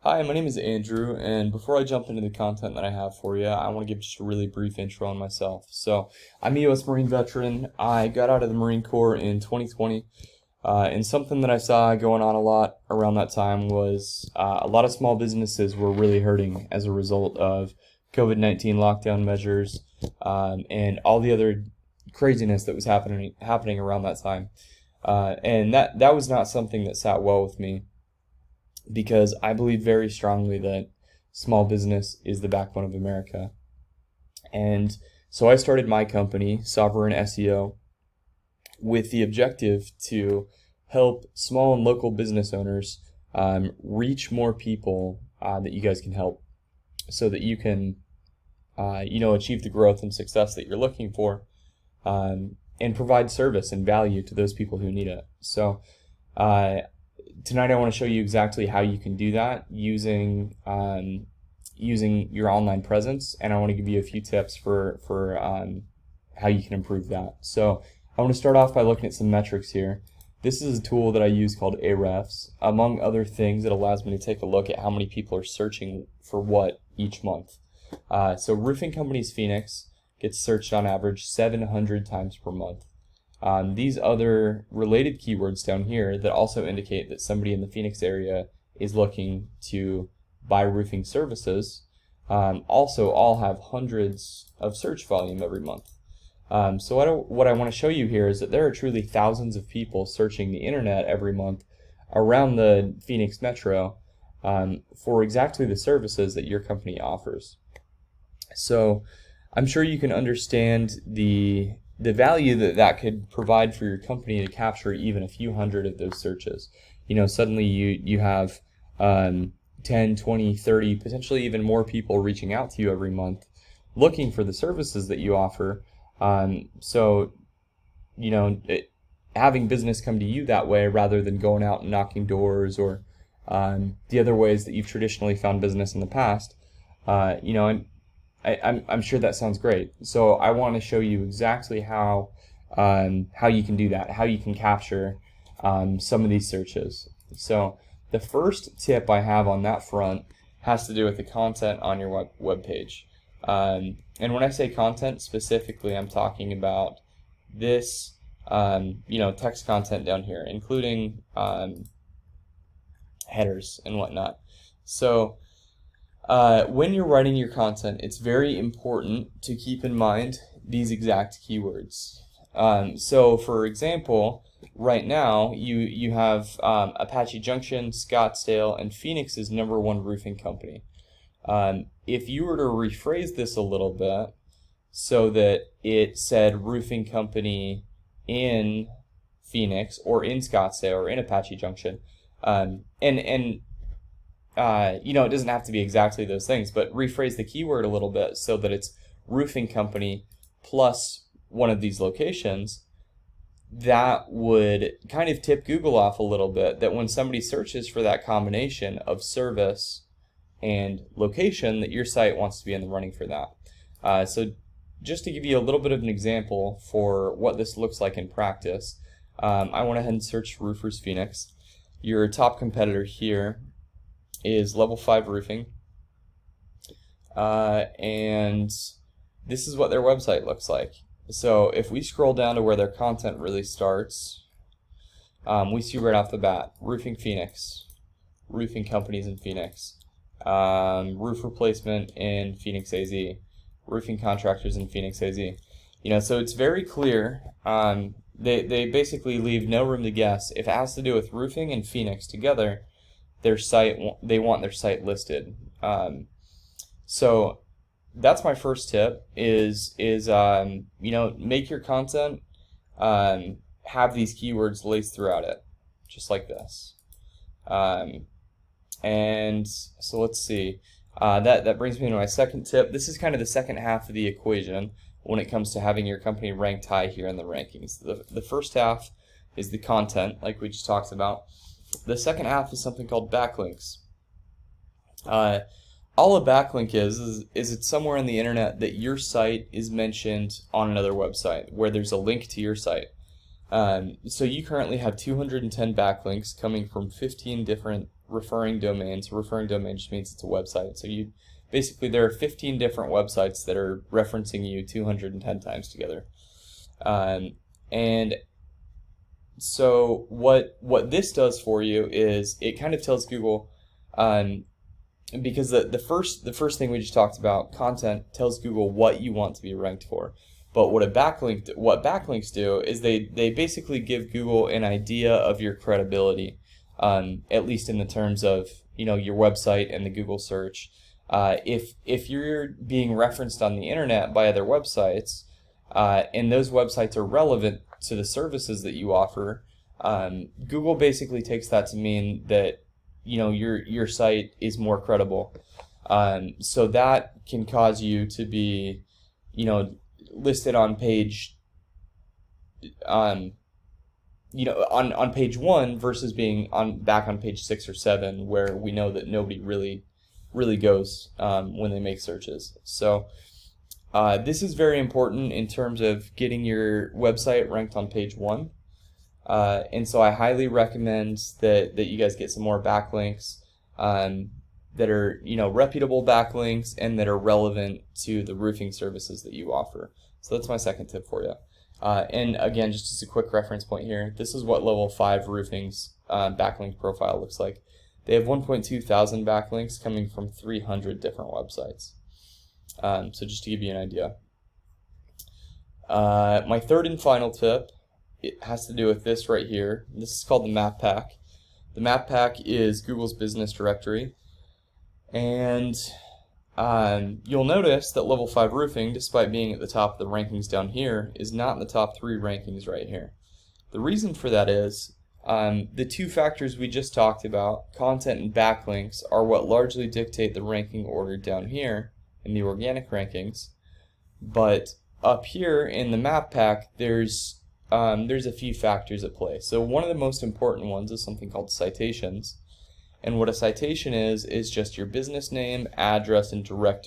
Hi, my name is Andrew, and before I jump into the content that I have for you, I want to give just a really brief intro on myself. So, I'm a U.S. Marine veteran. I got out of the Marine Corps in 2020, and something that I saw going on a lot around that time was a lot of small businesses were really hurting as a result of COVID-19 lockdown measures and all the other craziness that was happening around that time. And that was not something that sat well with me, because I believe very strongly that small business is the backbone of America. And so I started my company, Sovereign SEO, with the objective to help small and local business owners reach more people that you guys can help, so that you can achieve the growth and success that you're looking for, and provide service and value to those people who need it. So tonight I want to show you exactly how you can do that using your online presence, and I want to give you a few tips for how you can improve that. So I want to start off by looking at some metrics here. This is a tool that I use called Ahrefs. Among other things, it allows me to take a look at how many people are searching for what each month. So Roofing Companies Phoenix gets searched on average 700 times per month. These other related keywords down here that also indicate that somebody in the Phoenix area is looking to buy roofing services also all have hundreds of search volume every month. So what I want to show you here is that there are truly thousands of people searching the internet every month around the Phoenix metro for exactly the services that your company offers. So I'm sure you can understand the value that could provide for your company to capture even a few hundred of those searches. Suddenly you have 10, 20, 30, potentially even more people reaching out to you every month looking for the services that you offer. Having business come to you that way rather than going out and knocking doors or the other ways that you've traditionally found business in the past, I'm sure that sounds great. So I want to show you exactly how you can do that, how you can capture some of these searches. So the first tip I have on that front has to do with the content on your web page. And when I say content specifically, I'm talking about this text content down here, including headers and whatnot. So when you're writing your content, it's very important to keep in mind these exact keywords. So for example, right now you have Apache Junction, Scottsdale, and Phoenix's #1 roofing company. If you were to rephrase this a little bit so that it said roofing company in Phoenix or in Scottsdale or in Apache Junction, it doesn't have to be exactly those things, but rephrase the keyword a little bit so that it's roofing company plus one of these locations, that would kind of tip Google off a little bit, that when somebody searches for that combination of service and location, that your site wants to be in the running for that. So just to give you a little bit of an example for what this looks like in practice, I went ahead and searched Roofers Phoenix. Your top competitor here is Level 5 Roofing, and this is what their website looks like. So if we scroll down to where their content really starts, we see right off the bat Roofing Phoenix, roofing companies in Phoenix, roof replacement in Phoenix AZ, roofing contractors in Phoenix AZ. So it's very clear. They basically leave no room to guess. If it has to do with roofing and Phoenix together, they want their site listed. So that's my first tip is make your content have these keywords laced throughout it, just like this. And so let's see. That brings me to my second tip. This is kind of the second half of the equation when it comes to having your company ranked high here in the rankings. The first half is the content, like we just talked about. The second half is something called backlinks. All a backlink is it's somewhere on the internet that your site is mentioned on another website, where there's a link to your site. So you currently have 210 backlinks coming from 15 different referring domains. Referring domain just means it's a website. So basically there are 15 different websites that are referencing you 210 times together. And so what this does for you is it kind of tells Google, because the first thing we just talked about, content, tells Google what you want to be ranked for. But what backlinks do is they basically give Google an idea of your credibility, at least in the terms of your website and the Google search. If you're being referenced on the internet by other websites, and those websites are relevant to the services that you offer, Google basically takes that to mean that your site is more credible. So that can cause you to be listed on page on page 1 versus being back on page 6 or 7, where we know that nobody really goes when they make searches. So this is very important in terms of getting your website ranked on page 1. And so I highly recommend that you guys get some more backlinks that are reputable backlinks and that are relevant to the roofing services that you offer. So that's my second tip for you. And again, just as a quick reference point here, this is what level 5 roofing's backlink profile looks like. They have 1.2 thousand backlinks coming from 300 different websites. So just to give you an idea. My third and final tip, it has to do with this right here. This is called the Map Pack. The Map Pack is Google's business directory. And you'll notice that level 5 roofing, despite being at the top of the rankings down here, is not in the top 3 rankings right here. The reason for that is the two factors we just talked about, content and backlinks, are what largely dictate the ranking order down here in the organic rankings. But up here in the Map Pack, there's a few factors at play. So one of the most important ones is something called citations. And what a citation is just your business name, address, and phone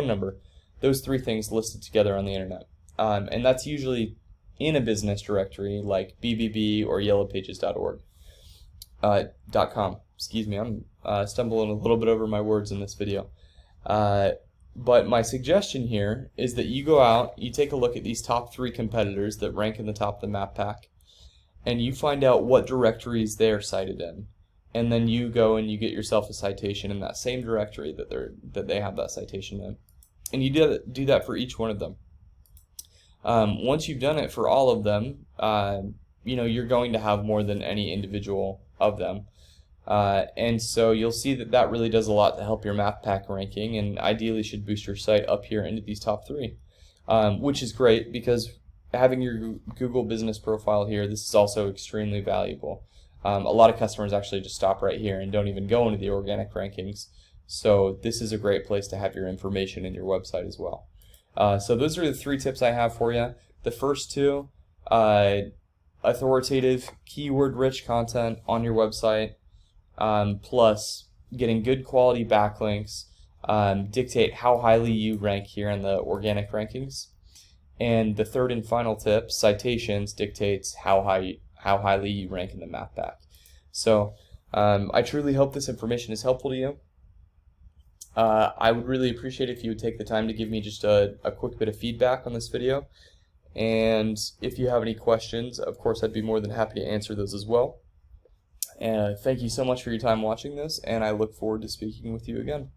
number. Those 3 things listed together on the internet. And that's usually in a business directory like BBB or yellowpages.org. .com. Excuse me, I'm stumbling a little bit over my words in this video. But my suggestion here is that you go out, you take a look at these top 3 competitors that rank in the top of the Map Pack, and you find out what directories they are cited in. And then you go and you get yourself a citation in that same directory that they have that citation in. And you do that for each one of them. Once you've done it for all of them, you're going to have more than any individual of them. And so you'll see that really does a lot to help your Map Pack ranking, and ideally should boost your site up here into these top 3, which is great because having your Google business profile here, this is also extremely valuable. A lot of customers actually just stop right here and don't even go into the organic rankings. So this is a great place to have your information in your website as well. So those are the 3 tips I have for you. The first 2, authoritative, keyword-rich content on your website, plus getting good quality backlinks, dictate how highly you rank here in the organic rankings. And the third and final tip, citations, dictates how highly you rank in the Map Pack. So I truly hope this information is helpful to you. I would really appreciate it if you would take the time to give me just a quick bit of feedback on this video. And if you have any questions, of course, I'd be more than happy to answer those as well. Thank you so much for your time watching this, and I look forward to speaking with you again.